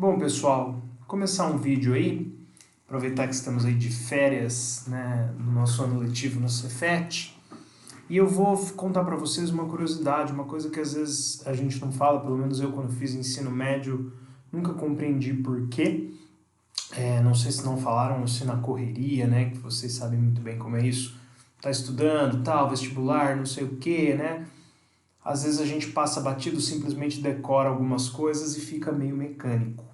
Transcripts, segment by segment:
Bom, pessoal, vou começar um vídeo aí, aproveitar que estamos aí de férias, né, no nosso ano letivo no Cefet, e eu vou contar para vocês uma curiosidade, uma coisa que às vezes a gente não fala, pelo menos eu quando fiz ensino médio nunca compreendi por quê. Não sei se não falaram ou se na correria, né, que vocês sabem muito bem como é isso, tá estudando, tal, vestibular, não sei o quê, né? Às vezes a gente passa batido, simplesmente decora algumas coisas e fica meio mecânico.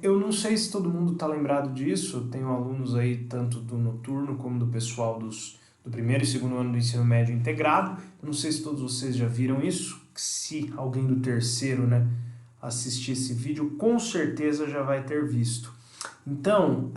Eu não sei se todo mundo está lembrado disso, eu tenho alunos aí tanto do noturno como do pessoal do primeiro e segundo ano do ensino médio integrado. Eu não sei se todos vocês já viram isso, se alguém do terceiro, né, assistir esse vídeo, com certeza já vai ter visto. Então,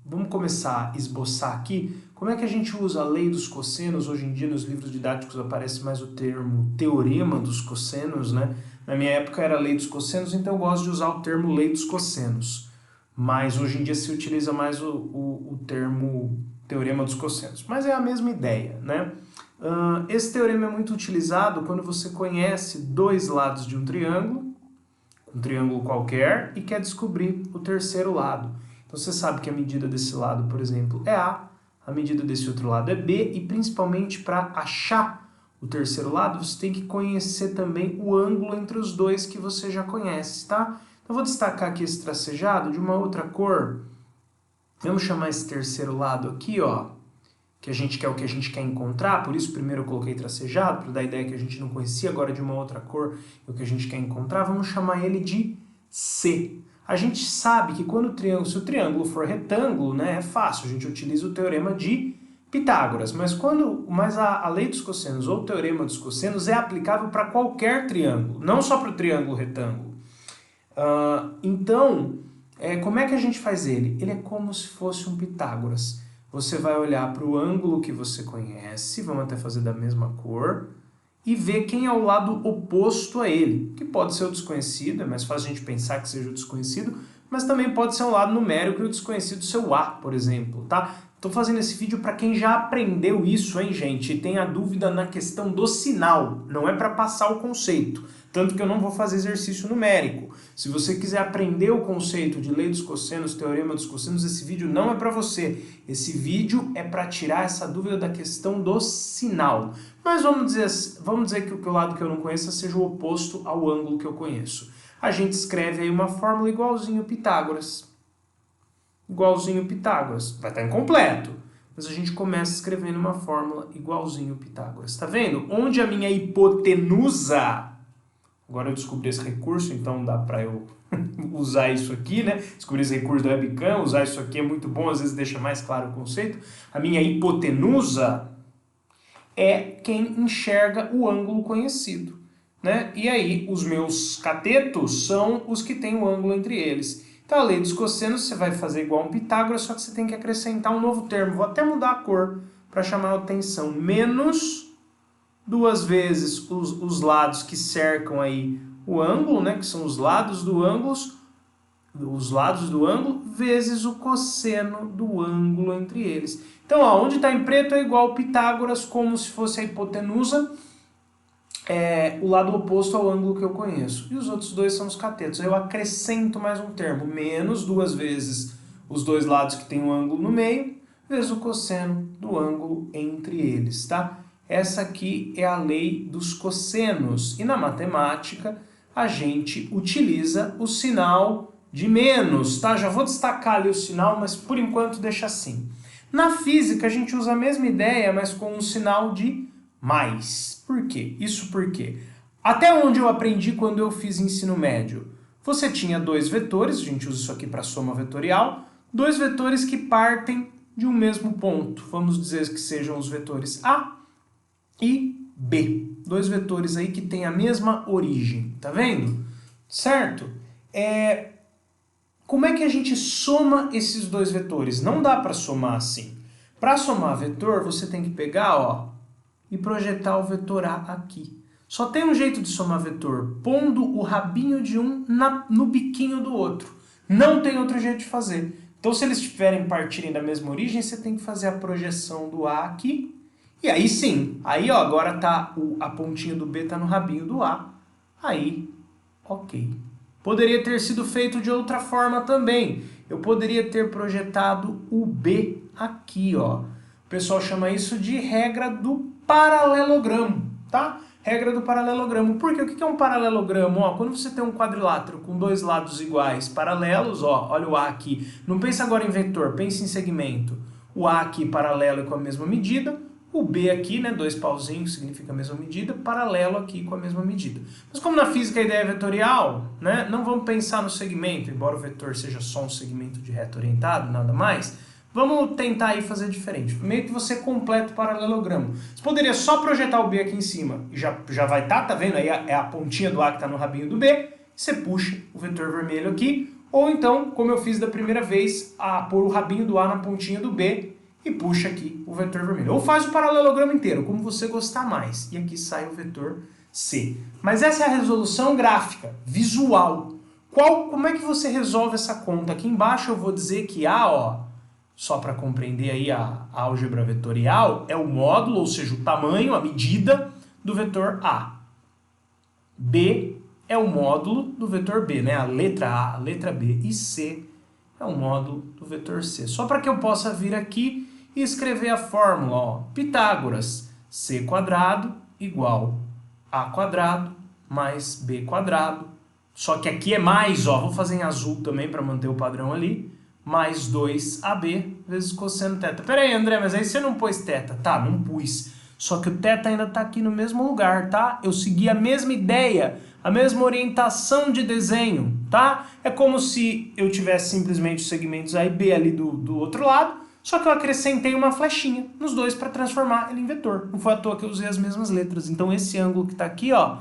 vamos começar a esboçar aqui como é que a gente usa a lei dos cossenos. Hoje em dia nos livros didáticos aparece mais o termo teorema dos cossenos, né? Na minha época era lei dos cossenos, então eu gosto de usar o termo lei dos cossenos. Mas hoje em dia se utiliza mais o termo teorema dos cossenos. Mas é a mesma ideia, né? Esse teorema é muito utilizado quando você conhece dois lados de um triângulo qualquer, e quer descobrir o terceiro lado. Então você sabe que a medida desse lado, por exemplo, é a medida desse outro lado é B, e principalmente para achar o terceiro lado, você tem que conhecer também o ângulo entre os dois que você já conhece, tá? Então eu vou destacar aqui esse tracejado de uma outra cor. Vamos chamar esse terceiro lado aqui, ó, que a gente quer o que a gente quer encontrar, por isso primeiro eu coloquei tracejado, para dar a ideia que a gente não conhecia, agora de uma outra cor, o que a gente quer encontrar, vamos chamar ele de C. A gente sabe que quando se o triângulo for retângulo, né, é fácil, a gente utiliza o teorema de Pitágoras, mas a lei dos cossenos ou o teorema dos cossenos é aplicável para qualquer triângulo, não só para o triângulo retângulo. Então, como é que a gente faz ele? Ele é como se fosse um Pitágoras. Você vai olhar para o ângulo que você conhece, vamos até fazer da mesma cor, e ver quem é o lado oposto a ele, que pode ser o desconhecido, é mais fácil a gente pensar que seja o desconhecido, mas também pode ser um lado numérico e o desconhecido seu A, por exemplo, tá? Estou fazendo esse vídeo para quem já aprendeu isso, hein, gente? E tem a dúvida na questão do sinal, não é para passar o conceito. Tanto que eu não vou fazer exercício numérico. Se você quiser aprender o conceito de lei dos cossenos, teorema dos cossenos, esse vídeo não é para você. Esse vídeo é para tirar essa dúvida da questão do sinal. Mas vamos dizer que o lado que eu não conheço seja o oposto ao ângulo que eu conheço. A gente escreve aí uma fórmula igualzinho Pitágoras. Igualzinho Pitágoras. Vai estar incompleto. Mas a gente começa escrevendo uma fórmula igualzinho Pitágoras. Tá vendo? Onde a minha hipotenusa... Agora eu descobri esse recurso, então dá para eu usar isso aqui, né? Descobri esse recurso do webcam, usar isso aqui é muito bom, às vezes deixa mais claro o conceito. A minha hipotenusa é quem enxerga o ângulo conhecido, né? E aí, os meus catetos são os que têm o ângulo entre eles. Então, a lei dos cossenos, você vai fazer igual um Pitágoras, só que você tem que acrescentar um novo termo. Vou até mudar a cor para chamar a atenção. Menos duas vezes os lados que cercam aí o ângulo, né, que são os lados do ângulo, vezes o cosseno do ângulo entre eles. Então, ó, onde está em preto é igual Pitágoras, como se fosse a hipotenusa, o lado oposto ao ângulo que eu conheço. E os outros dois são os catetos. Eu acrescento mais um termo, menos duas vezes os dois lados que tem um ângulo no meio, vezes o cosseno do ângulo entre eles, tá? Essa aqui é a lei dos cossenos. E na matemática, a gente utiliza o sinal de menos, tá? Já vou destacar ali o sinal, mas por enquanto deixa assim. Na física, a gente usa a mesma ideia, mas com um sinal de mais. Por quê? Isso por quê? Até onde eu aprendi quando eu fiz ensino médio? Você tinha dois vetores, a gente usa isso aqui para soma vetorial, dois vetores que partem de um mesmo ponto. Vamos dizer que sejam os vetores A e B. Dois vetores aí que têm a mesma origem, tá vendo? Certo? Como é que a gente soma esses dois vetores? Não dá para somar assim. Para somar vetor, você tem que pegar, ó, e projetar o vetor A aqui. Só tem um jeito de somar vetor, pondo o rabinho de um no biquinho do outro. Não tem outro jeito de fazer. Então, se eles partirem da mesma origem, você tem que fazer a projeção do A aqui. E aí sim, aí ó, agora tá a pontinha do B tá no rabinho do A. Aí, ok. Poderia ter sido feito de outra forma também. Eu poderia ter projetado o B aqui, ó. O pessoal chama isso de regra do paralelogramo, tá? Regra do paralelogramo. Por quê? O que é um paralelogramo? Ó, quando você tem um quadrilátero com dois lados iguais, paralelos, ó, olha o A aqui. Não pensa agora em vetor, pense em segmento. O A aqui paralelo e com a mesma medida. O B aqui, né, dois pauzinhos, significa a mesma medida, paralelo aqui com a mesma medida. Mas como na física a ideia é vetorial, né, não vamos pensar no segmento, embora o vetor seja só um segmento de reto orientado, nada mais, vamos tentar aí fazer diferente. Meio que você completa o paralelogramo. Você poderia só projetar o B aqui em cima, e já vai estar, tá vendo? Aí é a pontinha do A que está no rabinho do B, você puxa o vetor vermelho aqui, ou então, como eu fiz da primeira vez, pôr o rabinho do A na pontinha do B, e puxa aqui o vetor vermelho. Ou faz o paralelogramo inteiro, como você gostar mais. E aqui sai o vetor C. Mas essa é a resolução gráfica, visual. Como é que você resolve essa conta? Aqui embaixo eu vou dizer que A, ó, só para compreender aí a álgebra vetorial, é o módulo, ou seja, o tamanho, a medida do vetor A. B é o módulo do vetor B, né? A letra A, a letra B. E C é o módulo do vetor C. Só para que eu possa vir aqui e escrever a fórmula, ó, Pitágoras, C quadrado igual A quadrado mais B quadrado, só que aqui é mais, ó, vou fazer em azul também para manter o padrão ali, mais 2AB vezes cosseno θ. Pera aí, André, mas aí você não pôs θ. Tá, não pus, só que o θ ainda tá aqui no mesmo lugar, tá? Eu segui a mesma ideia, a mesma orientação de desenho, tá? É como se eu tivesse simplesmente os segmentos A e B ali do outro lado, só que eu acrescentei uma flechinha nos dois para transformar ele em vetor. Não foi à toa que eu usei as mesmas letras. Então esse ângulo que está aqui, ó,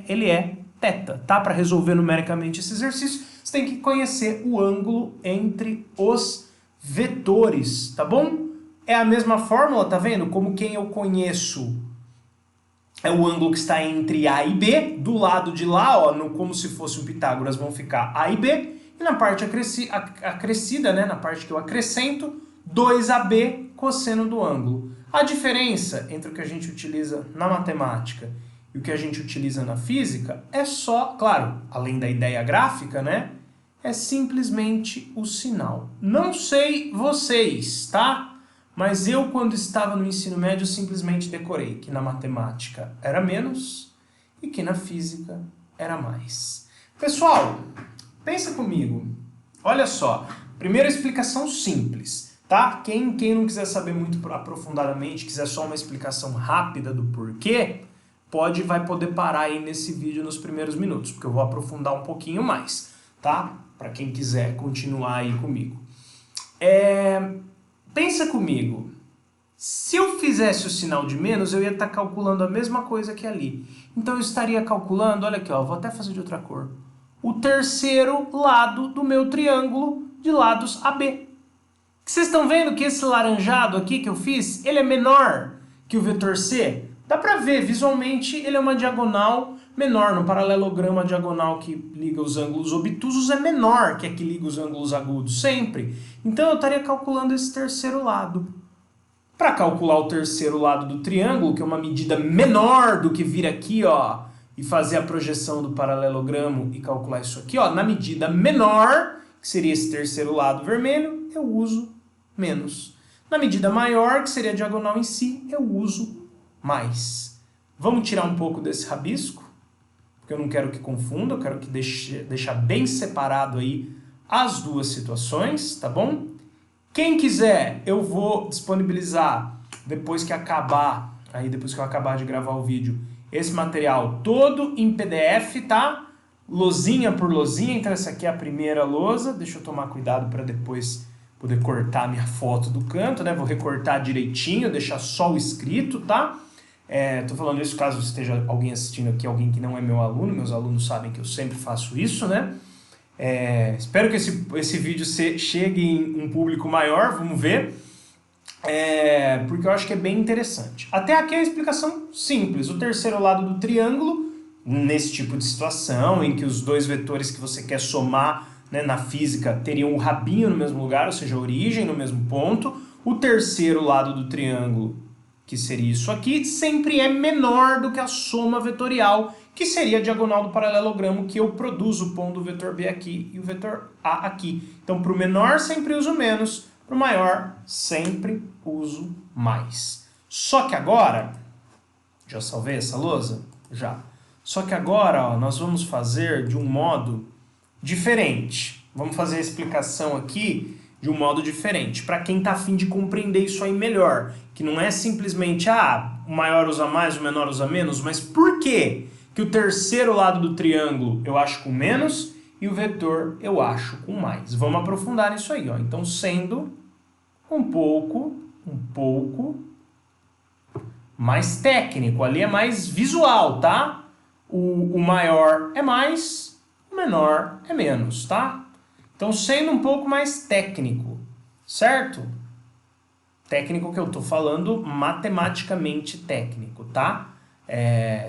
ele é θ, tá? Para resolver numericamente esse exercício, você tem que conhecer o ângulo entre os vetores, tá bom? É a mesma fórmula, tá vendo? Como quem eu conheço é o ângulo que está entre A e B. Do lado de lá, ó, como se fosse um Pitágoras, vão ficar A e B. E na parte acrescida, né, na parte que eu acrescento, 2AB cosseno do ângulo. A diferença entre o que a gente utiliza na matemática e o que a gente utiliza na física é só, claro, além da ideia gráfica, né, é simplesmente o sinal. Não sei vocês, tá? Mas eu, quando estava no ensino médio, simplesmente decorei que na matemática era menos e que na física era mais. Pessoal, pensa comigo. Olha só, primeira explicação simples, tá? Quem não quiser saber muito aprofundadamente, quiser só uma explicação rápida do porquê, vai poder parar aí nesse vídeo nos primeiros minutos, porque eu vou aprofundar um pouquinho mais, tá? Para quem quiser continuar aí comigo. Pensa comigo, se eu fizesse o sinal de menos, eu ia estar calculando a mesma coisa que ali. Então eu estaria calculando, olha aqui, ó, vou até fazer de outra cor, o terceiro lado do meu triângulo de lados AB. Vocês estão vendo que esse laranjado aqui que eu fiz, ele é menor que o vetor C? Dá pra ver, visualmente ele é uma diagonal menor. No paralelogramo, a diagonal que liga os ângulos obtusos é menor que a que liga os ângulos agudos, sempre. Então eu estaria calculando esse terceiro lado. Para calcular o terceiro lado do triângulo, que é uma medida menor do que vir aqui, ó, e fazer a projeção do paralelogramo e calcular isso aqui, ó, na medida menor, que seria esse terceiro lado vermelho, eu uso menos. Na medida maior, que seria a diagonal em si, eu uso mais. Vamos tirar um pouco desse rabisco, porque eu não quero que confunda, eu quero que deixar bem separado aí as duas situações, tá bom? Quem quiser, eu vou disponibilizar, depois que eu acabar de gravar o vídeo, esse material todo em PDF, tá? Lozinha por lozinha, então essa aqui é a primeira lousa, deixa eu tomar cuidado para depois poder cortar a minha foto do canto, né? Vou recortar direitinho, deixar só o escrito, tá? Tô falando isso caso esteja alguém assistindo aqui, alguém que não é meu aluno, meus alunos sabem que eu sempre faço isso, né? Espero que esse vídeo chegue em um público maior, vamos ver, porque eu acho que é bem interessante. Até aqui é a explicação simples, o terceiro lado do triângulo, nesse tipo de situação, em que os dois vetores que você quer somar, né, na física teriam o rabinho no mesmo lugar, ou seja, a origem no mesmo ponto. O terceiro lado do triângulo que seria isso aqui, sempre é menor do que a soma vetorial, que seria a diagonal do paralelogramo que eu produzo, pondo o vetor B aqui e o vetor A aqui. Então, para o menor, sempre uso menos, para o maior, sempre uso mais. Só que agora, já salvei essa lousa? Já. Só que agora, ó, nós vamos fazer de um modo diferente. Vamos fazer a explicação aqui de um modo diferente, para quem está a fim de compreender isso aí melhor, que não é simplesmente, o maior usa mais, o menor usa menos, mas por quê que o terceiro lado do triângulo eu acho com menos e o vetor eu acho com mais? Vamos aprofundar nisso aí, ó. Então, sendo um pouco mais técnico, ali é mais visual, tá? O maior é mais, o menor é menos, tá? Então, sendo um pouco mais técnico, certo? Técnico que eu tô falando, matematicamente técnico, tá?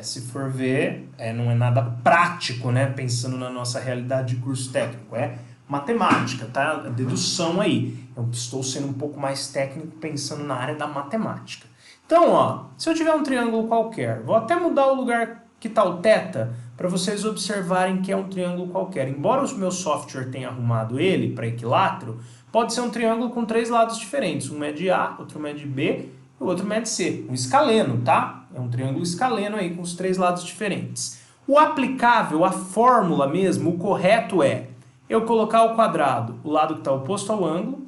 Se for ver, não é nada prático, né? Pensando na nossa realidade de curso técnico, é matemática, tá? Dedução aí. Eu estou sendo um pouco mais técnico pensando na área da matemática. Então, ó, se eu tiver um triângulo qualquer, vou até mudar o lugar que está o θ, para vocês observarem que é um triângulo qualquer. Embora o meu software tenha arrumado ele para equilátero, pode ser um triângulo com 3 lados diferentes. Um é de A, outro é de B e o outro é de C. Um escaleno, tá? É um triângulo escaleno aí com os 3 lados diferentes. O aplicável, a fórmula mesmo, o correto é eu colocar ao quadrado o lado que está oposto ao ângulo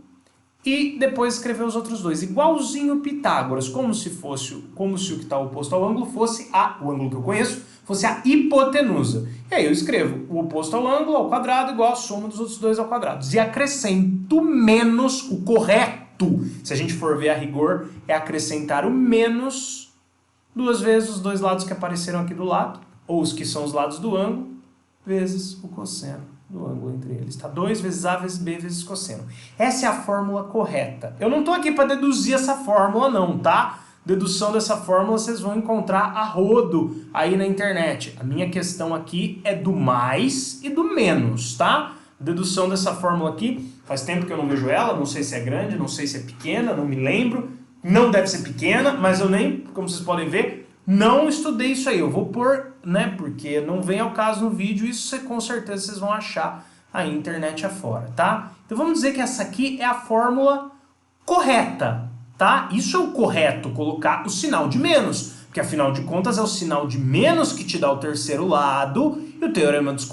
e depois escrever os outros dois. Igualzinho Pitágoras, como se o que está oposto ao ângulo fosse o ângulo que eu conheço, fosse a hipotenusa. E aí eu escrevo o oposto ao ângulo ao quadrado igual a soma dos outros dois ao quadrado. E acrescento menos, o correto, se a gente for ver a rigor, é acrescentar o menos 2 vezes os 2 lados que apareceram aqui do lado, ou os que são os lados do ângulo, vezes o cosseno do ângulo entre eles. Tá? 2 vezes A vezes B vezes cosseno. Essa é a fórmula correta. Eu não estou aqui para deduzir essa fórmula não, tá? Dedução dessa fórmula vocês vão encontrar a rodo aí na internet. A minha questão aqui é do mais e do menos, tá? Dedução dessa fórmula aqui, faz tempo que eu não vejo ela, não sei se é grande, não sei se é pequena, não me lembro. Não deve ser pequena, mas eu nem, como vocês podem ver, não estudei isso aí. Eu vou pôr, né, porque não vem ao caso no vídeo, isso com certeza vocês vão achar aí na internet afora, tá? Então vamos dizer que essa aqui é a fórmula correta. Tá? Isso é o correto, colocar o sinal de menos, porque afinal de contas é o sinal de menos que te dá o terceiro lado, e o teorema dos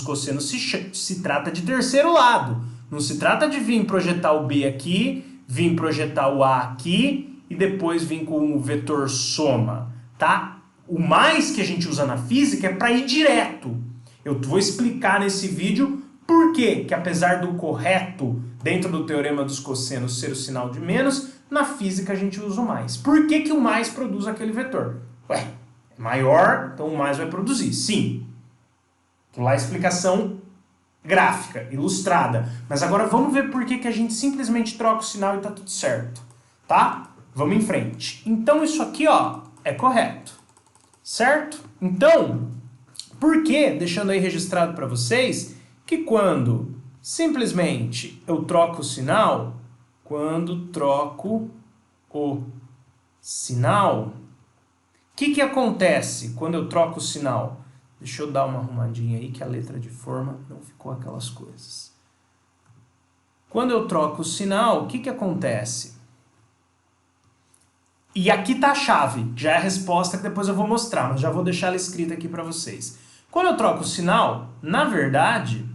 cossenos se trata de terceiro lado. Não se trata de vir projetar o B aqui, vir projetar o A aqui, e depois vir com o vetor soma, tá? O mais que a gente usa na física é para ir direto. Eu vou explicar nesse vídeo por que apesar do correto, dentro do teorema dos cossenos, ser o sinal de menos, na física a gente usa o mais. Por que o mais produz aquele vetor? Ué, é maior, então o mais vai produzir. Sim. Lá a explicação gráfica, ilustrada. Mas agora vamos ver por que a gente simplesmente troca o sinal e tá tudo certo. Tá? Vamos em frente. Então isso aqui, ó, é correto. Certo? Então, por que, deixando aí registrado para vocês, que quando simplesmente eu troco o sinal, quando troco o sinal, o que acontece quando eu troco o sinal? Deixa eu dar uma arrumadinha aí que a letra de forma não ficou aquelas coisas. Quando eu troco o sinal, o que acontece? E aqui está a chave, já é a resposta que depois eu vou mostrar, mas já vou deixar ela escrita aqui para vocês. Quando eu troco o sinal, na verdade,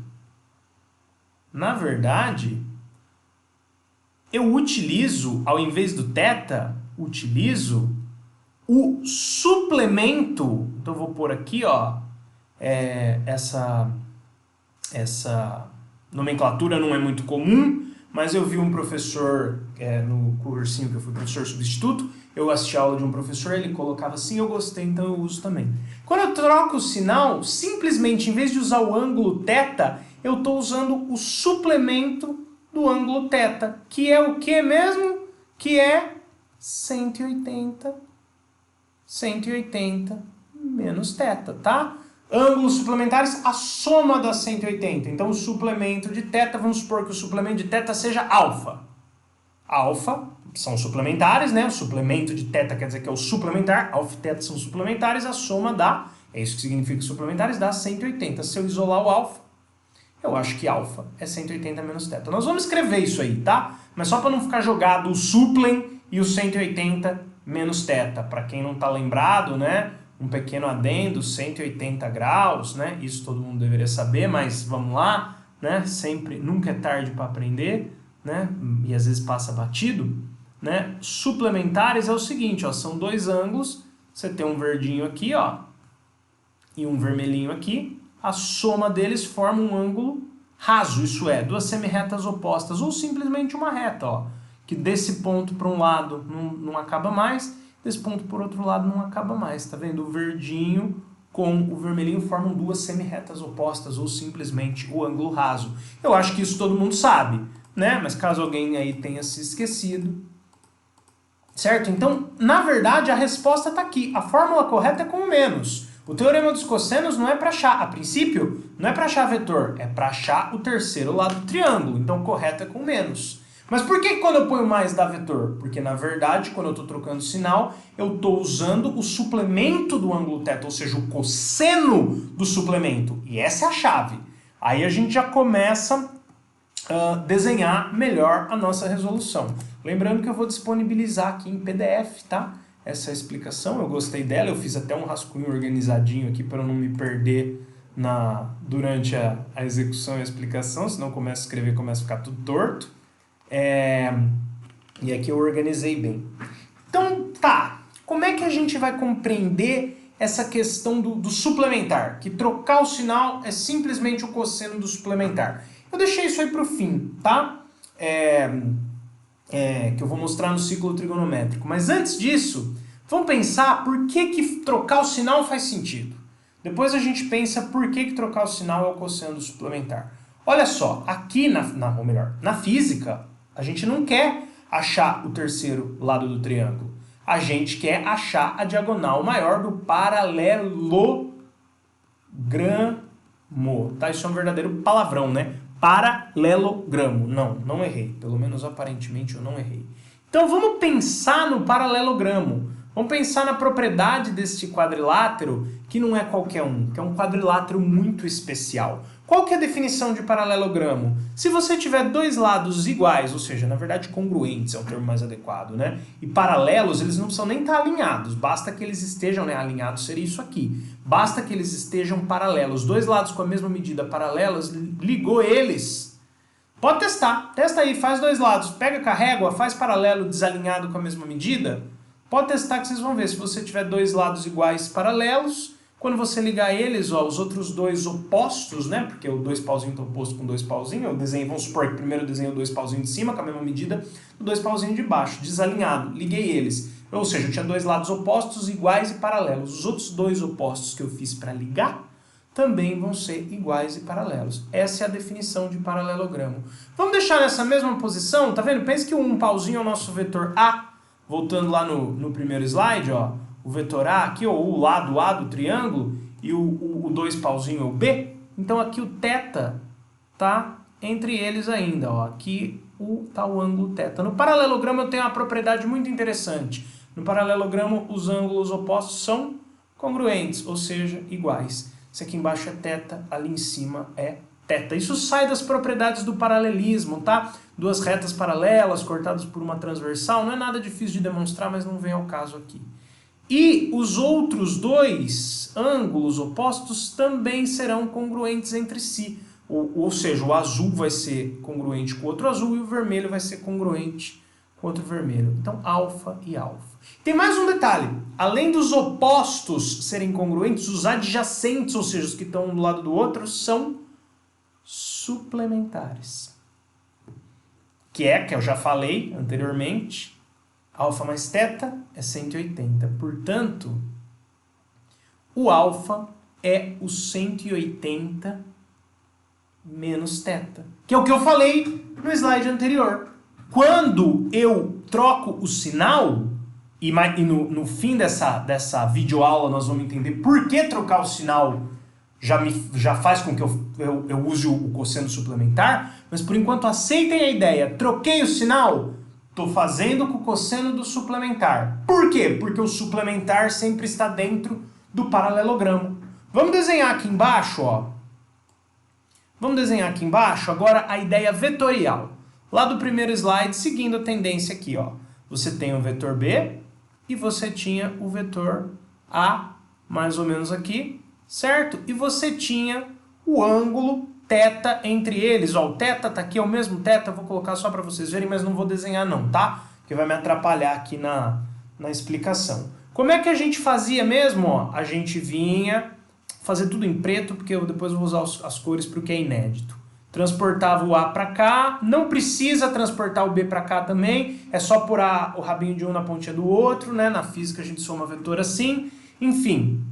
eu utilizo, ao invés do θ, utilizo o suplemento. Então eu vou pôr aqui, ó, essa nomenclatura não é muito comum, mas eu vi um professor no cursinho que eu fui professor substituto, eu assisti a aula de um professor, ele colocava assim, eu gostei, então eu uso também. Quando eu troco o sinal, simplesmente, em vez de usar o ângulo θ, eu estou usando o suplemento do ângulo θ, que é o que mesmo? Que é 180 menos θ, tá? Ângulos suplementares, a soma das 180. Então, o suplemento de θ, vamos supor que o suplemento de θ seja alfa. Alfa são suplementares, né? O suplemento de θ quer dizer que é o suplementar, alfa e θ são suplementares, a soma dá, é isso que significa suplementares, dá 180. Se eu isolar o alfa, eu acho que alfa é 180 menos θ. Nós vamos escrever isso aí, tá? Mas só para não ficar jogado o suplem e o 180 menos θ. Para quem não tá lembrado, né? Um pequeno adendo, 180 graus, né? Isso todo mundo deveria saber, mas vamos lá, né? Sempre, nunca é tarde para aprender, né? E às vezes passa batido, né? Suplementares é o seguinte, ó, são dois ângulos, você tem um verdinho aqui, ó, e um vermelhinho aqui, a soma deles forma um ângulo raso, isso é, duas semirretas opostas, ou simplesmente uma reta, ó, que desse ponto para um lado não acaba mais, desse ponto por outro lado não acaba mais, tá vendo? O verdinho com o vermelhinho formam duas semirretas opostas, ou simplesmente o ângulo raso. Eu acho que isso todo mundo sabe, né? Mas caso alguém aí tenha se esquecido, certo? Então, na verdade, a resposta está aqui. A fórmula correta é com menos. O teorema dos cossenos não é para achar, a princípio, não é para achar vetor, é para achar o terceiro lado do triângulo. Então, correto é com menos. Mas por que quando eu ponho mais dá vetor? Porque, na verdade, quando eu estou trocando sinal, eu estou usando o suplemento do ângulo θ, ou seja, o cosseno do suplemento. E essa é a chave. Aí a gente já começa a desenhar melhor a nossa resolução. Lembrando que eu vou disponibilizar aqui em PDF, tá? Essa explicação, eu gostei dela, eu fiz até um rascunho organizadinho aqui para eu não me perder durante a execução e a explicação, senão eu começo a escrever, começa a ficar tudo torto. E aqui eu organizei bem. Então, tá, como é que a gente vai compreender essa questão do suplementar? Que trocar o sinal é simplesmente o cosseno do suplementar. Eu deixei isso aí para o fim, tá? Que eu vou mostrar no ciclo trigonométrico. Mas antes disso, vamos pensar por que trocar o sinal faz sentido. Depois a gente pensa por que trocar o sinal é o cosseno do suplementar. Olha só, aqui na física, a gente não quer achar o terceiro lado do triângulo. A gente quer achar a diagonal maior do paralelogramo. Tá? Isso é um verdadeiro palavrão, né? Paralelogramo. Não errei. Pelo menos aparentemente eu não errei. Então vamos pensar no paralelogramo. Vamos pensar na propriedade deste quadrilátero, que não é qualquer um, que é um quadrilátero muito especial. Qual que é a definição de paralelogramo? Se você tiver dois lados iguais, ou seja, na verdade congruentes é o termo mais adequado, né? E paralelos, eles não precisam nem estar alinhados, basta que eles estejam, né? Alinhados seria isso aqui. Basta que eles estejam paralelos, dois lados com a mesma medida paralelas, ligou eles. Pode testar, testa aí, faz dois lados, pega com a régua, faz paralelo desalinhado com a mesma medida. Pode testar que vocês vão ver, se você tiver dois lados iguais paralelos, quando você ligar eles, ó, os outros dois opostos, né? Porque o dois pauzinhos está oposto com dois pauzinhos. Eu desenho, vamos supor que primeiro eu desenho dois pauzinhos de cima, com a mesma medida, do dois pauzinhos de baixo, desalinhado. Liguei eles. Ou seja, eu tinha dois lados opostos, iguais e paralelos. Os outros dois opostos que eu fiz para ligar também vão ser iguais e paralelos. Essa é a definição de paralelogramo. Vamos deixar nessa mesma posição, tá vendo? Pense que um pauzinho é o nosso vetor A. Voltando lá no primeiro slide, ó. O vetor A aqui, ou o lado A do triângulo, e o dois pauzinho é o B. Então aqui o θ tá entre eles ainda, ó. Aqui tá o ângulo θ. No paralelogramo eu tenho uma propriedade muito interessante. No paralelogramo os ângulos opostos são congruentes, ou seja, iguais. Isso aqui embaixo é θ, ali em cima é θ. Isso sai das propriedades do paralelismo, tá? Duas retas paralelas cortadas por uma transversal, não é nada difícil de demonstrar, mas não vem ao caso aqui. E os outros dois ângulos opostos também serão congruentes entre si. Ou seja, o azul vai ser congruente com o outro azul e o vermelho vai ser congruente com o outro vermelho. Então, alfa e alfa. Tem mais um detalhe. Além dos opostos serem congruentes, os adjacentes, ou seja, os que estão um do lado do outro, são suplementares. Que eu já falei anteriormente, alfa mais θ é 180. Portanto, o alfa é o 180 menos θ. Que é o que eu falei no slide anterior. Quando eu troco o sinal, e no fim dessa videoaula nós vamos entender por que trocar o sinal já faz com que eu use o cosseno suplementar, mas por enquanto aceitem a ideia, troquei o sinal, Estou fazendo com o cosseno do suplementar. Por quê? Porque o suplementar sempre está dentro do paralelogramo. Vamos desenhar aqui embaixo, ó. Vamos desenhar aqui embaixo agora a ideia vetorial. Lá do primeiro slide, seguindo a tendência aqui, ó. Você tem o vetor B e você tinha o vetor A, mais ou menos aqui, certo? E você tinha o ângulo θ entre eles. Ó, o θ tá aqui, é o mesmo θ, eu vou colocar só para vocês verem, mas não vou desenhar não, tá? Porque vai me atrapalhar aqui na explicação. Como é que a gente fazia mesmo? Ó, a gente vinha fazer tudo em preto, porque eu depois vou usar as cores porque é inédito. Transportava o A para cá, não precisa transportar o B para cá também, é só pôr o rabinho de um na pontinha do outro, né? Na física a gente soma vetor assim, enfim.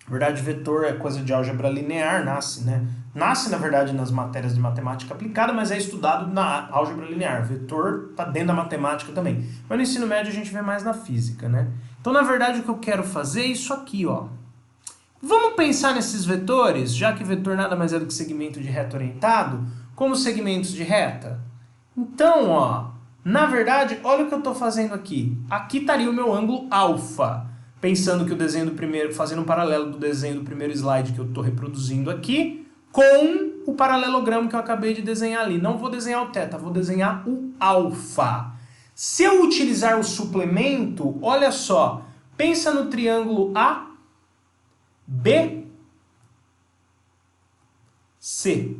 Na verdade, vetor é coisa de álgebra linear, nasce, né? Nasce, na verdade, nas matérias de matemática aplicada, mas é estudado na álgebra linear. Vetor está dentro da matemática também. Mas no ensino médio a gente vê mais na física, né? Então, na verdade, o que eu quero fazer é isso aqui, ó. Vamos pensar nesses vetores, já que vetor nada mais é do que segmento de reta orientado, como segmentos de reta? Então, ó, na verdade, olha o que eu estou fazendo aqui. Aqui estaria o meu ângulo alfa. Pensando que o desenho do primeiro, fazendo um paralelo do desenho do primeiro slide que eu estou reproduzindo aqui, com o paralelogramo que eu acabei de desenhar ali. Não vou desenhar o θ, vou desenhar o alfa. Se eu utilizar o suplemento, olha só, pensa no triângulo A, B, C.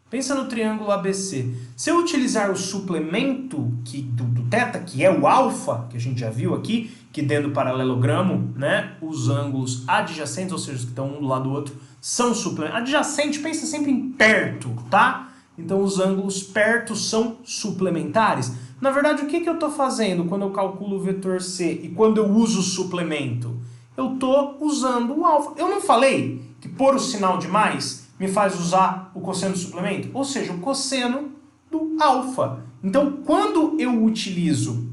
Pensa no triângulo ABC. Se eu utilizar o suplemento do θ, que é o alfa, que a gente já viu aqui, que dentro do paralelogramo, né, os ângulos adjacentes, ou seja, os que estão um do lado do outro, são suplementares. Adjacente, pensa sempre em perto, tá? Então os ângulos perto são suplementares. Na verdade, o que eu estou fazendo quando eu calculo o vetor C e quando eu uso o suplemento? Eu estou usando o alfa. Eu não falei que pôr o sinal de mais me faz usar o cosseno do suplemento? Ou seja, o cosseno do alfa. Então, quando eu utilizo,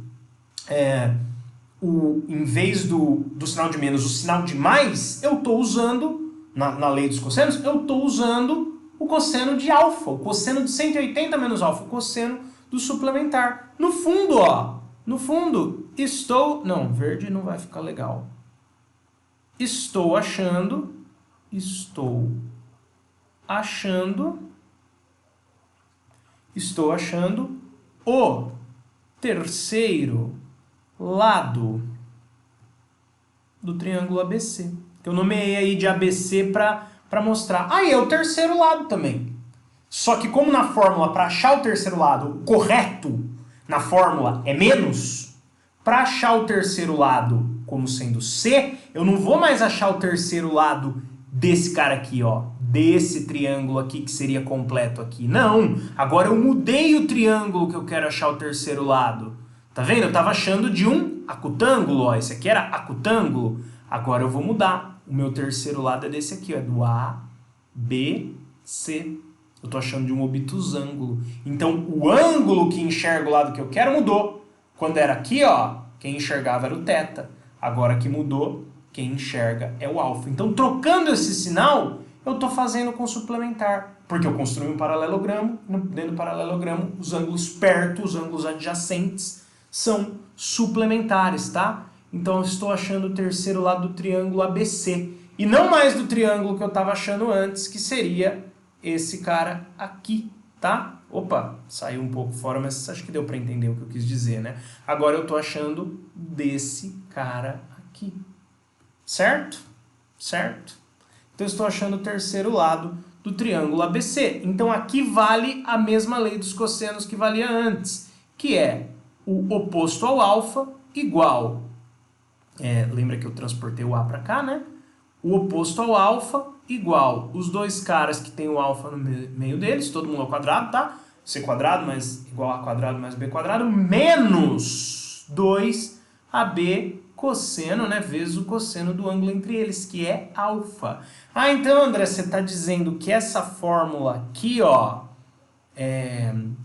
em vez do sinal de menos, o sinal de mais, eu estou usando, na lei dos cossenos, eu estou usando o cosseno de alfa, o cosseno de 180 menos alfa, o cosseno do suplementar. No fundo, ó, no fundo, não, verde não vai ficar legal. Estou achando o terceiro lado do triângulo ABC. Que eu nomeei aí de ABC para mostrar. Aí é o terceiro lado também. Só que como na fórmula, para achar o terceiro lado, o correto na fórmula é menos, para achar o terceiro lado como sendo C, eu não vou mais achar o terceiro lado desse cara aqui, ó, desse triângulo aqui que seria completo aqui. Não, agora eu mudei o triângulo que eu quero achar o terceiro lado. Tá vendo? Eu estava achando de um acutângulo, ó, esse aqui era acutângulo. Agora eu vou mudar. O meu terceiro lado é desse aqui, ó, do A, B, C. Eu estou achando de um obtusângulo. Então o ângulo que enxerga o lado que eu quero mudou. Quando era aqui, ó, quem enxergava era o θ. Agora que mudou, quem enxerga é o alfa. Então, trocando esse sinal, eu estou fazendo com suplementar. Porque eu construí um paralelogramo, dentro do paralelogramo, os ângulos perto, os ângulos adjacentes, são suplementares, tá? Então, eu estou achando o terceiro lado do triângulo ABC. E não mais do triângulo que eu estava achando antes, que seria esse cara aqui, tá? Opa, saiu um pouco fora, mas acho que deu para entender o que eu quis dizer, né? Agora eu estou achando desse cara aqui. Certo? Certo? Então eu estou achando o terceiro lado do triângulo ABC. Então aqui vale a mesma lei dos cossenos que valia antes, que é o oposto ao alfa igual... lembra que eu transportei o A para cá, né? O oposto ao alfa igual os dois caras que tem o alfa no meio deles, todo mundo ao quadrado, tá? C quadrado mais igual a quadrado mais B quadrado, menos 2AB cosseno, né, vezes o cosseno do ângulo entre eles, que é alfa. Ah, então, André, você está dizendo que essa fórmula aqui, ó,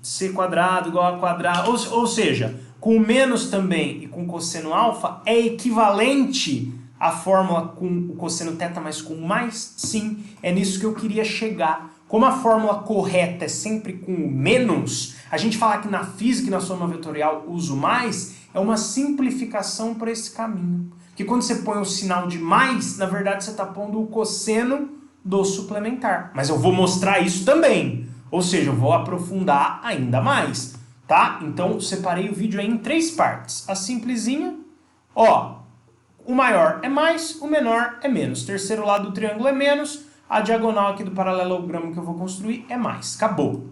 C quadrado igual a quadrado, ou seja, com o menos também e com o cosseno alfa, é equivalente à fórmula com o cosseno θ mais com mais? Sim, é nisso que eu queria chegar. como a fórmula correta é sempre com o menos, a gente falar que na física e na soma vetorial uso mais, é uma simplificação para esse caminho. Porque quando você põe o sinal de mais, na verdade você está pondo o cosseno do suplementar. Mas eu vou mostrar isso também. Ou seja, eu vou aprofundar ainda mais. Tá? Então, separei o vídeo aí em 3 partes. A simplesinha, ó, o maior é mais, o menor é menos. Terceiro lado do triângulo é menos, a diagonal aqui do paralelogramo que eu vou construir é mais. Acabou.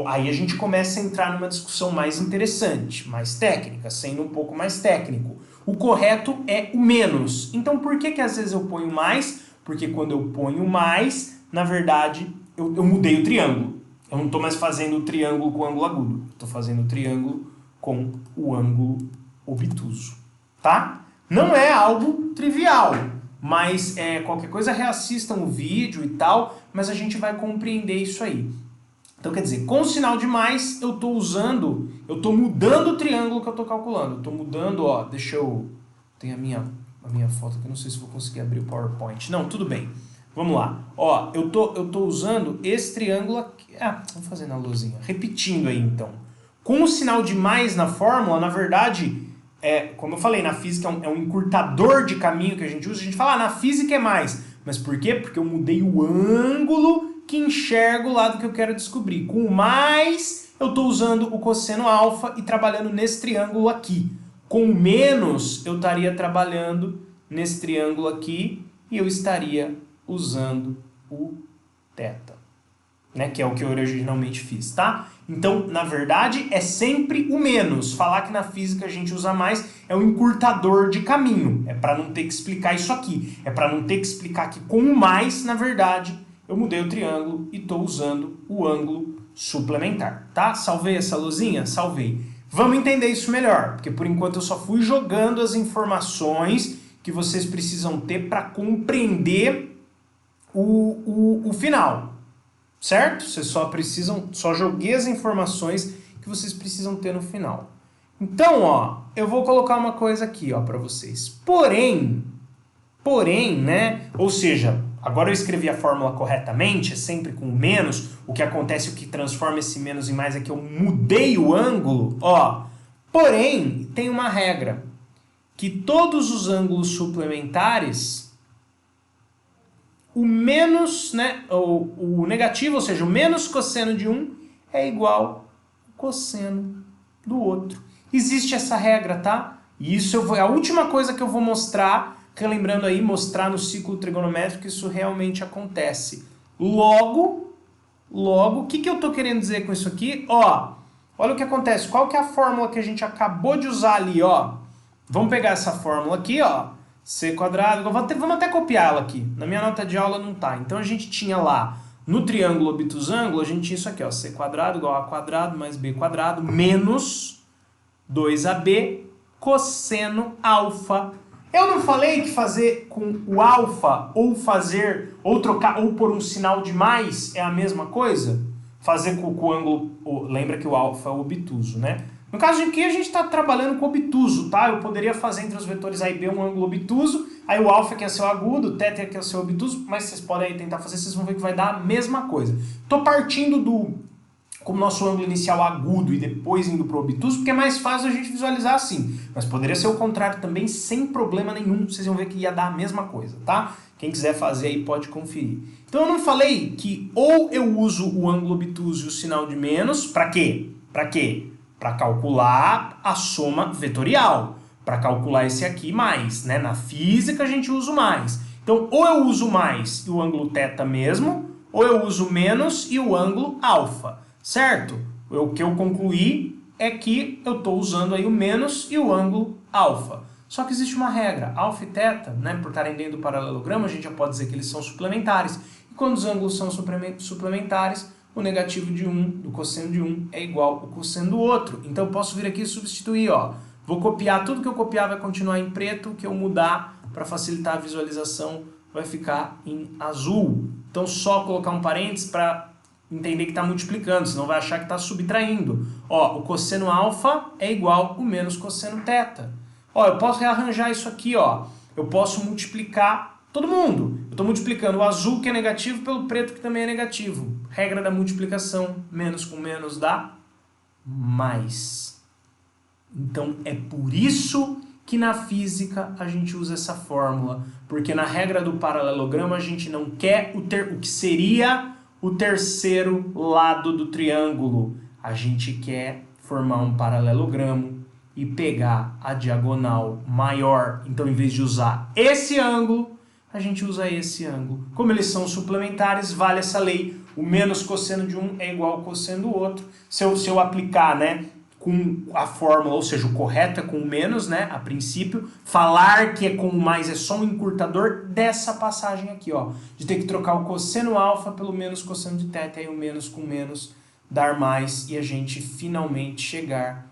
Aí a gente começa a entrar numa discussão mais interessante, mais técnica, sendo um pouco mais técnico. O correto é o menos. Então, por que às vezes eu ponho mais? Porque quando eu ponho mais, na verdade, eu mudei o triângulo. Eu não estou mais fazendo o triângulo com ângulo agudo. Estou fazendo o triângulo com o ângulo obtuso. Tá? Não é algo trivial, mas qualquer coisa reassistam o vídeo e tal, mas a gente vai compreender isso aí. Então, quer dizer, com o sinal de mais, eu estou mudando o triângulo que eu estou calculando. Eu estou mudando, ó, tem a minha foto aqui, não sei se vou conseguir abrir o PowerPoint. Não, tudo bem. Vamos lá. Ó, eu tô usando esse triângulo aqui. Vamos fazer na luzinha. Repetindo aí, então. Com o sinal de mais na fórmula, na verdade, como eu falei, na física é um encurtador de caminho que a gente usa. A gente fala, na física é mais. Mas por quê? Porque eu mudei o ângulo que enxergo o lado que eu quero descobrir. Com o mais, eu estou usando o cosseno alfa e trabalhando nesse triângulo aqui. Com o menos, eu estaria trabalhando nesse triângulo aqui e eu estaria usando o θ, né? Que é o que eu originalmente fiz, tá? Então, na verdade, é sempre o menos. Falar que na física a gente usa mais é um encurtador de caminho. É para não ter que explicar isso aqui. É para não ter que explicar que com o mais, na verdade, eu mudei o triângulo e estou usando o ângulo suplementar, tá? Salvei essa luzinha? Salvei. Vamos entender isso melhor, porque por enquanto eu só fui jogando as informações que vocês precisam ter para compreender o final, certo? Vocês só joguei as informações que vocês precisam ter no final. Então, ó, eu vou colocar uma coisa aqui, ó, para vocês. Porém, né, ou seja, agora eu escrevi a fórmula corretamente, é sempre com menos, o que acontece, o que transforma esse menos em mais é que eu mudei o ângulo, ó. Porém, tem uma regra, que todos os ângulos suplementares, o menos, né, o negativo, ou seja, o menos cosseno de um é igual ao cosseno do outro. Existe essa regra, tá? E isso é a última coisa que eu vou mostrar, relembrando aí, mostrar no ciclo trigonométrico que isso realmente acontece. Logo, o que eu estou querendo dizer com isso aqui? Ó, olha o que acontece. Qual que é a fórmula que a gente acabou de usar ali, ó? Vamos pegar essa fórmula aqui, ó. C quadrado, vamos até copiar ela aqui. Na minha nota de aula não tá. Então a gente tinha lá, no triângulo obtusângulo, a gente tinha isso aqui, ó. C quadrado igual a quadrado mais B quadrado menos 2AB cosseno alfa. Eu não falei que fazer com o alfa ou trocar ou por um sinal de mais é a mesma coisa? Fazer com o ângulo, lembra que o alfa é obtuso, né? No caso de aqui, a gente está trabalhando com obtuso, tá? Eu poderia fazer entre os vetores A e B um ângulo obtuso, aí o alfa que é seu agudo, o θ que é seu obtuso, mas vocês podem aí tentar fazer, vocês vão ver que vai dar a mesma coisa. Estou partindo como nosso ângulo inicial agudo e depois indo para o obtuso, porque é mais fácil a gente visualizar assim. Mas poderia ser o contrário também, sem problema nenhum, vocês vão ver que ia dar a mesma coisa, tá? Quem quiser fazer aí pode conferir. Então eu não falei que ou eu uso o ângulo obtuso e o sinal de menos, para quê? Para quê? Para calcular a soma vetorial, para calcular esse aqui mais, né? Na física a gente usa o mais. Então, ou eu uso mais e o ângulo θ mesmo, ou eu uso menos e o ângulo alfa, certo? O que eu concluí é que eu estou usando aí o menos e o ângulo alfa. Só que existe uma regra, alfa e θ, né? Por estarem dentro do paralelogramo, a gente já pode dizer que eles são suplementares. E quando os ângulos são suplementares, o negativo de um, do cosseno de um, é igual ao cosseno do outro. Então eu posso vir aqui e substituir, ó. Vou copiar, tudo que eu copiar vai continuar em preto, o que eu mudar para facilitar a visualização vai ficar em azul. Então só colocar um parênteses para entender que está multiplicando, senão vai achar que está subtraindo. Ó, o cosseno alfa é igual ao menos cosseno θ. Ó, eu posso rearranjar isso aqui, ó. Eu posso multiplicar Todo mundo. Eu estou multiplicando o azul, que é negativo, pelo preto, que também é negativo. Regra da multiplicação, menos com menos dá mais. Então, é por isso que na física a gente usa essa fórmula. Porque na regra do paralelogramo a gente não quer o que seria o terceiro lado do triângulo. A gente quer formar um paralelogramo e pegar a diagonal maior. Então, em vez de usar esse ângulo, a gente usa esse ângulo. Como eles são suplementares, vale essa lei. O menos cosseno de um é igual ao cosseno do outro. Se eu aplicar, né, com a fórmula, ou seja, o correto é com o menos, né, a princípio, falar que é com o mais é só um encurtador dessa passagem aqui, ó, de ter que trocar o cosseno alfa pelo menos cosseno de θ, e aí o menos com menos dar mais, e a gente finalmente chegar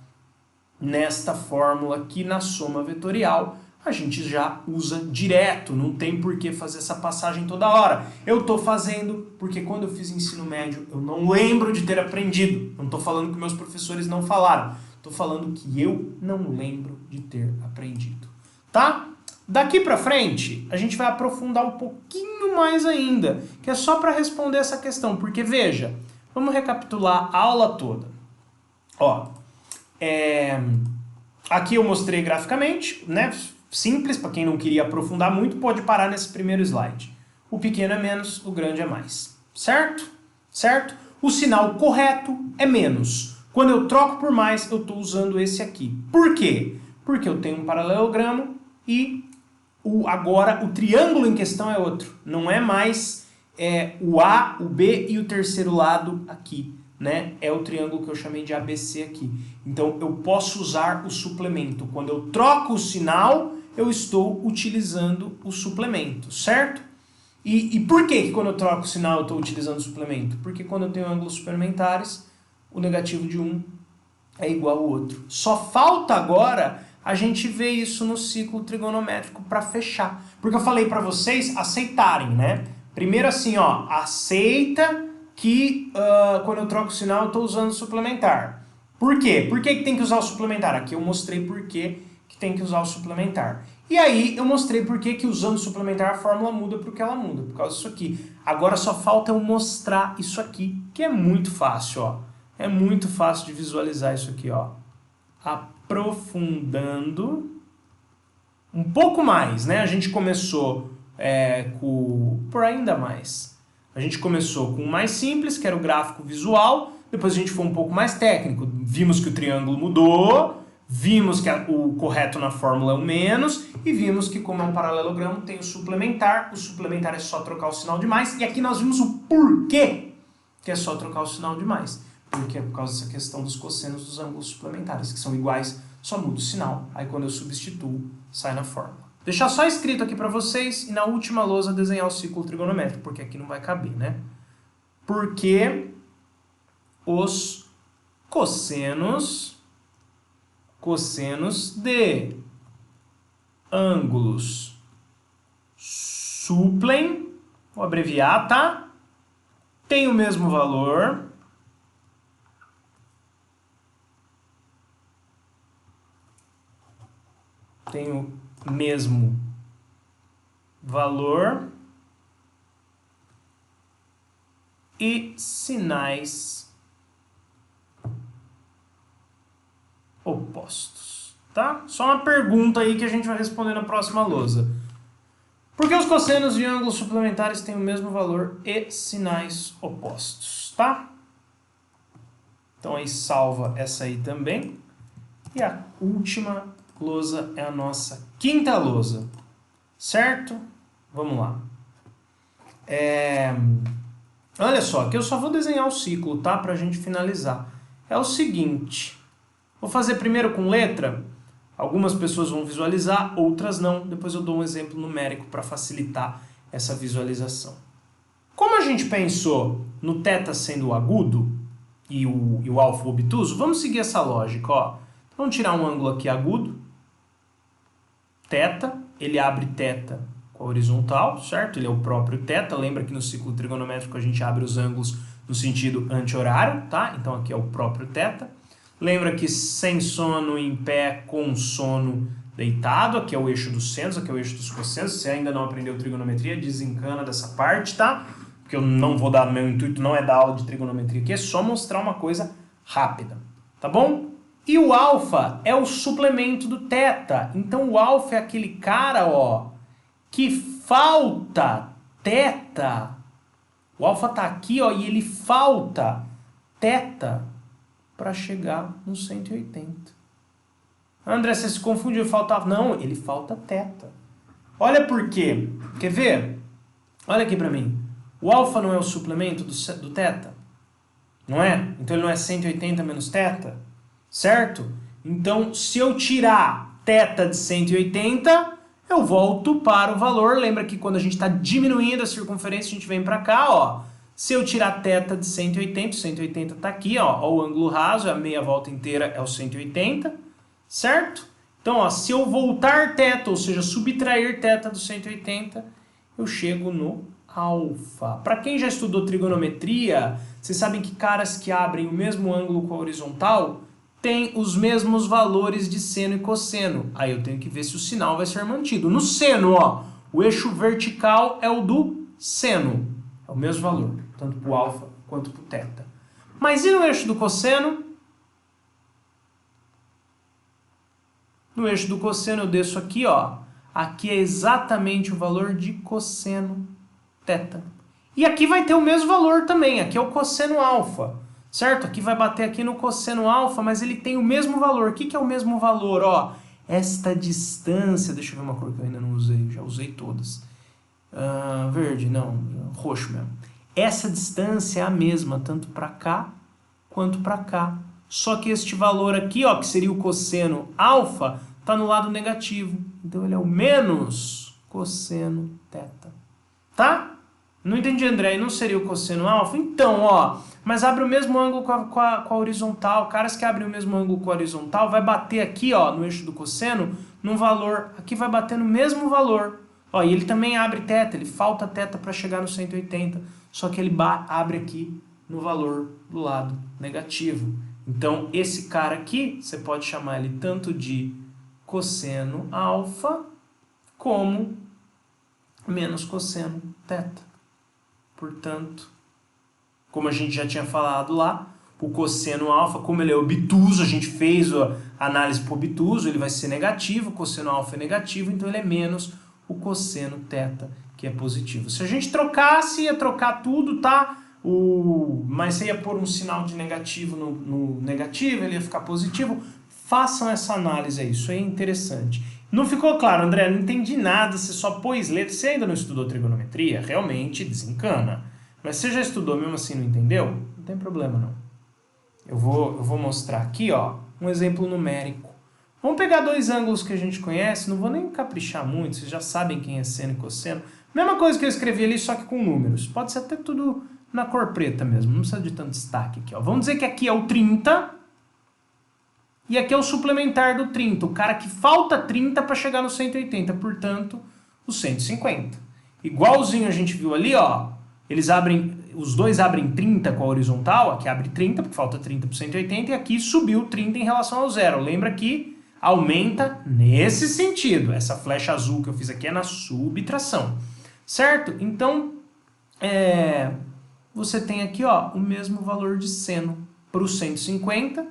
nesta fórmula que na soma vetorial a gente já usa direto, não tem por que fazer essa passagem toda hora. Eu estou fazendo porque quando eu fiz ensino médio eu não lembro de ter aprendido. Não estou falando que meus professores não falaram, estou falando que eu não lembro de ter aprendido. Tá? Daqui para frente a gente vai aprofundar um pouquinho mais ainda, que é só para responder essa questão, porque veja, vamos recapitular a aula toda. Ó, aqui eu mostrei graficamente, né? Simples, para quem não queria aprofundar muito, pode parar nesse primeiro slide. O pequeno é menos, o grande é mais. Certo? Certo? O sinal correto é menos. Quando eu troco por mais, eu estou usando esse aqui. Por quê? Porque eu tenho um paralelogramo e agora o triângulo em questão é outro. Não é mais o A, o B e o terceiro lado aqui. Né? É o triângulo que eu chamei de ABC aqui. Então, eu posso usar o suplemento. Quando eu troco o sinal, eu estou utilizando o suplemento, certo? E por que quando eu troco o sinal eu estou utilizando o suplemento? Porque quando eu tenho ângulos suplementares, o negativo de um é igual ao outro. Só falta agora a gente ver isso no ciclo trigonométrico para fechar. Porque eu falei para vocês aceitarem, né? Primeiro assim, ó, aceita que quando eu troco o sinal eu estou usando o suplementar. Por quê? Por que tem que usar o suplementar? Aqui eu mostrei por que tem que usar o suplementar. E aí eu mostrei por que usando o suplementar a fórmula muda porque ela muda, por causa disso aqui. Agora só falta eu mostrar isso aqui, que é muito fácil, ó. É muito fácil de visualizar isso aqui, ó. Aprofundando um pouco mais, né? A gente começou por ainda mais. A gente começou com o mais simples, que era o gráfico visual, depois a gente foi um pouco mais técnico, vimos que o triângulo mudou, vimos que o correto na fórmula é o menos, e vimos que como é um paralelogramo tem o suplementar é só trocar o sinal de mais, e aqui nós vimos o porquê que é só trocar o sinal de mais, porque é por causa dessa questão dos cossenos dos ângulos suplementares, que são iguais, só muda o sinal, aí quando eu substituo, sai na fórmula. Deixar só escrito aqui para vocês e na última lousa desenhar o círculo trigonométrico, porque aqui não vai caber, né? Porque os cossenos de ângulos suplem, vou abreviar, tá? Tem o mesmo valor e sinais opostos, tá? Só uma pergunta aí que a gente vai responder na próxima lousa. Por que os cossenos de ângulos suplementares têm o mesmo valor e sinais opostos, tá? Então aí salva essa aí também. E a última lousa é a nossa quinta lousa, certo? Vamos lá. Olha só, aqui eu só vou desenhar o ciclo, tá? Pra gente finalizar. É o seguinte, vou fazer primeiro com letra, algumas pessoas vão visualizar, outras não, depois eu dou um exemplo numérico para facilitar essa visualização. Como a gente pensou no θ sendo agudo e o alfa obtuso, vamos seguir essa lógica, ó. Vamos tirar um ângulo aqui agudo, θ, ele abre θ com a horizontal, certo? Ele é o próprio θ, lembra que no ciclo trigonométrico a gente abre os ângulos no sentido anti-horário, tá? Então aqui é o próprio θ. Lembra que sem sono em pé, com sono, deitado, aqui é o eixo dos senos, aqui é o eixo dos cossenos. Se você ainda não aprendeu trigonometria, desencana dessa parte, tá? Porque eu não vou dar, meu intuito não é dar aula de trigonometria aqui, é só mostrar uma coisa rápida, tá bom? E o alfa é o suplemento do θ. Então o alfa é aquele cara, ó, que falta θ. O alfa tá aqui, ó, e ele falta θ para chegar no 180. André, você se confundiu, faltava... Não, ele falta θ. Olha por quê. Quer ver? Olha aqui para mim. O alfa não é o suplemento do θ? Não é? Então ele não é 180 menos θ? Certo? Então, se eu tirar θ de 180, eu volto para o valor. Lembra que quando a gente está diminuindo a circunferência, a gente vem para cá, ó. Se eu tirar θ de 180, 180 está aqui, ó, o ângulo raso, a meia volta inteira é o 180, certo? Então, ó, se eu voltar θ, ou seja, subtrair θ do 180, eu chego no alfa. Para quem já estudou trigonometria, vocês sabem que caras que abrem o mesmo ângulo com a horizontal têm os mesmos valores de seno e cosseno. Aí eu tenho que ver se o sinal vai ser mantido. No seno, ó, o eixo vertical é o do seno. É o mesmo valor, tanto para o alfa quanto para o θ. Mas e no eixo do cosseno? No eixo do cosseno eu desço aqui, ó. Aqui é exatamente o valor de cosseno θ. E aqui vai ter o mesmo valor também. Aqui é o cosseno alfa, certo? Aqui vai bater aqui no cosseno alfa, mas ele tem o mesmo valor. O que é o mesmo valor? Ó, esta distância... Deixa eu ver uma cor que eu ainda não usei. Já usei todas. Verde, não. Roxo mesmo. Essa distância é a mesma, tanto para cá quanto para cá. Só que este valor aqui, ó, que seria o cosseno alfa, está no lado negativo. Então ele é o menos cosseno θ. Tá? Não entendi, André. E não seria o cosseno alfa? Então, ó, mas abre o mesmo ângulo com a horizontal. Caras que abrem o mesmo ângulo com a horizontal, vai bater aqui, ó, no eixo do cosseno, num valor. Aqui vai bater no mesmo valor. Ó, e ele também abre θ, ele falta θ para chegar no 180, só que ele abre aqui no valor do lado negativo. Então, esse cara aqui, você pode chamar ele tanto de cosseno alfa, como menos cosseno θ. Portanto, como a gente já tinha falado lá, o cosseno alfa, como ele é obtuso, a gente fez a análise por obtuso, ele vai ser negativo, o cosseno alfa é negativo, então ele é menos o cosseno θ, que é positivo. Se a gente trocasse, ia trocar tudo, tá? Mas você ia pôr um sinal de negativo no negativo, ele ia ficar positivo. Façam essa análise aí, isso aí é interessante. Não ficou claro, André? Não entendi nada, você só pôs letras. Você ainda não estudou trigonometria? Realmente desencana. Mas você já estudou mesmo assim, não entendeu? Não tem problema, não. Eu vou mostrar aqui, ó, um exemplo numérico. Vamos pegar dois ângulos que a gente conhece, não vou nem caprichar muito, vocês já sabem quem é seno e cosseno. Mesma coisa que eu escrevi ali, só que com números. Pode ser até tudo na cor preta mesmo, não precisa de tanto destaque aqui, ó. Vamos dizer que aqui é o 30 e aqui é o suplementar do 30, o cara que falta 30 para chegar no 180, portanto, o 150. Igualzinho a gente viu ali, ó, os dois abrem 30 com a horizontal, aqui abre 30, porque falta 30 para 180, e aqui subiu 30 em relação ao zero. Lembra que aumenta nesse sentido. Essa flecha azul que eu fiz aqui é na subtração, certo? Então, você tem aqui, ó, o mesmo valor de seno para o 150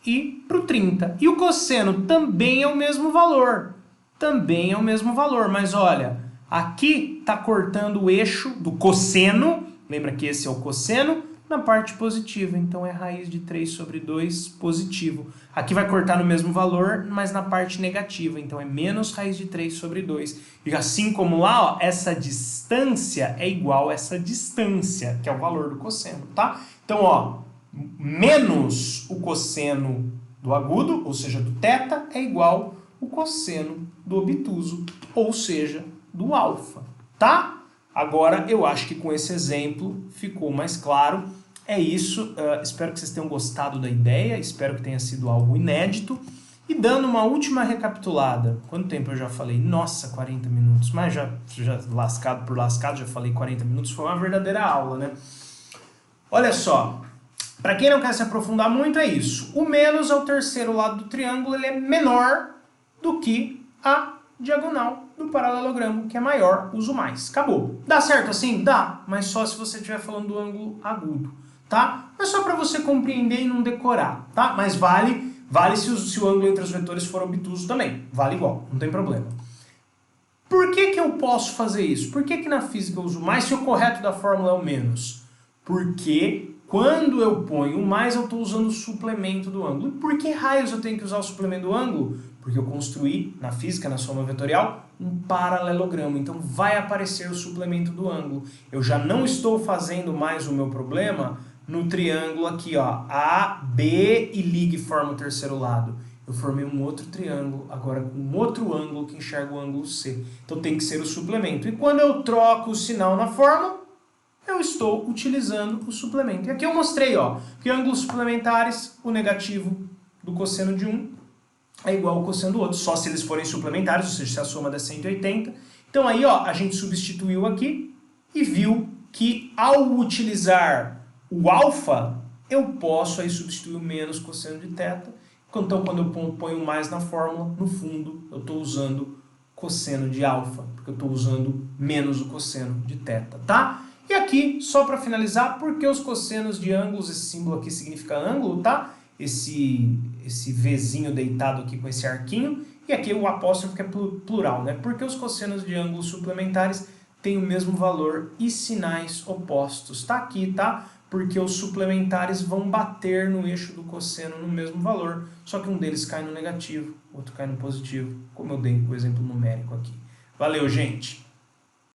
e para o 30. E o cosseno também é o mesmo valor. Também é o mesmo valor, mas olha, aqui está cortando o eixo do cosseno, lembra que esse é o cosseno, na parte positiva, então é raiz de 3 sobre 2 positivo. Aqui vai cortar no mesmo valor, mas na parte negativa, então é menos raiz de 3 sobre 2. E assim como lá, ó, essa distância é igual a essa distância, que é o valor do cosseno, tá? Então, ó, menos o cosseno do agudo, ou seja, do θ, é igual o cosseno do obtuso, ou seja, do alfa, tá? Agora, eu acho que com esse exemplo ficou mais claro. É isso, espero que vocês tenham gostado da ideia, espero que tenha sido algo inédito. E dando uma última recapitulada, quanto tempo eu já falei? Nossa, 40 minutos, mas já lascado por lascado, já falei 40 minutos, foi uma verdadeira aula, né? Olha só, para quem não quer se aprofundar muito é isso. O menos é o terceiro lado do triângulo, ele é menor do que a diagonal do paralelogramo, que é maior, uso mais. Acabou. Dá certo assim? Dá, mas só se você estiver falando do ângulo agudo, tá? Mas só para você compreender e não decorar, tá? Mas vale se o ângulo entre os vetores for obtuso também. Vale igual, não tem problema. Por que eu posso fazer isso? Por que na física eu uso mais se o correto da fórmula é o menos? Porque quando eu ponho o mais, eu estou usando o suplemento do ângulo. E por que raios eu tenho que usar o suplemento do ângulo? Porque eu construí, na física, na soma vetorial, um paralelogramo. Então vai aparecer o suplemento do ângulo. Eu já não estou fazendo mais o meu problema no triângulo aqui, ó, A, B e ligue e forma o terceiro lado. Eu formei um outro triângulo, agora com um outro ângulo que enxerga o ângulo C. Então tem que ser o suplemento. E quando eu troco o sinal na fórmula, eu estou utilizando o suplemento. E aqui eu mostrei, ó, que ângulos suplementares, o negativo do cosseno de um é igual ao cosseno do outro, só se eles forem suplementares, ou seja, se a soma der 180. Então aí, ó, a gente substituiu aqui e viu que ao utilizar o alfa, eu posso aí substituir o menos cosseno de θ. Então, quando eu ponho mais na fórmula, no fundo, eu estou usando cosseno de alfa, porque eu estou usando menos o cosseno de θ, tá? E aqui, só para finalizar, porque os cossenos de ângulos, esse símbolo aqui significa ângulo, tá? Esse Vzinho deitado aqui com esse arquinho, e aqui o apóstrofo que é plural, né? Porque os cossenos de ângulos suplementares têm o mesmo valor e sinais opostos. Tá aqui, tá? Porque os suplementares vão bater no eixo do cosseno no mesmo valor, só que um deles cai no negativo, o outro cai no positivo, como eu dei o exemplo numérico aqui. Valeu, gente!